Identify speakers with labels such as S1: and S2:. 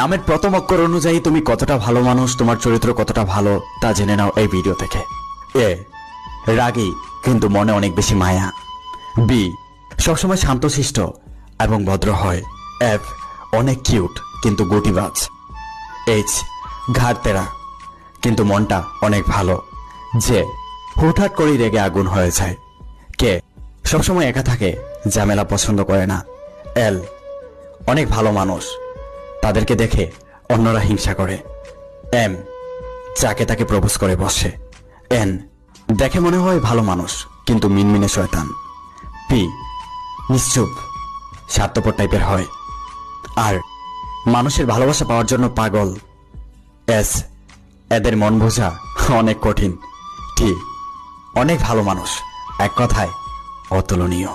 S1: নামের প্রথম অক্ষর অনুযায়ী তুমি কতটা ভালো মানুষ, তোমার চরিত্র কতটা ভালো তা জেনে নাও এই ভিডিও থেকে। এ রাগী কিন্তু মনে অনেক বেশি মায়া। বি সবসময় শান্তশিষ্ট এবং ভদ্র হয়। এফ অনেক কিউট কিন্তু গুটিবাজ। এইচ ঘাড় তেরা কিন্তু মনটা অনেক ভালো। যে হুটহাট করেই রেগে আগুন হয়ে যায়। কে সবসময় একা থাকে, ঝামেলা পছন্দ করে না। এল অনেক ভালো মানুষ, তাদেরকে দেখে অন্যরা হিংসা করে। এম যাকে তাকে প্রপোজ করে বসে। এন দেখে মনে হয় ভালো মানুষ কিন্তু মিনমিনে শয়তান। পি নিশ্চুপ স্বার্থপর টাইপের হয় আর মানুষের ভালোবাসা পাওয়ার জন্য পাগল। এস এদের মন বোঝা অনেক কঠিন। টি অনেক ভালো মানুষ, এক কথায় অতুলনীয়।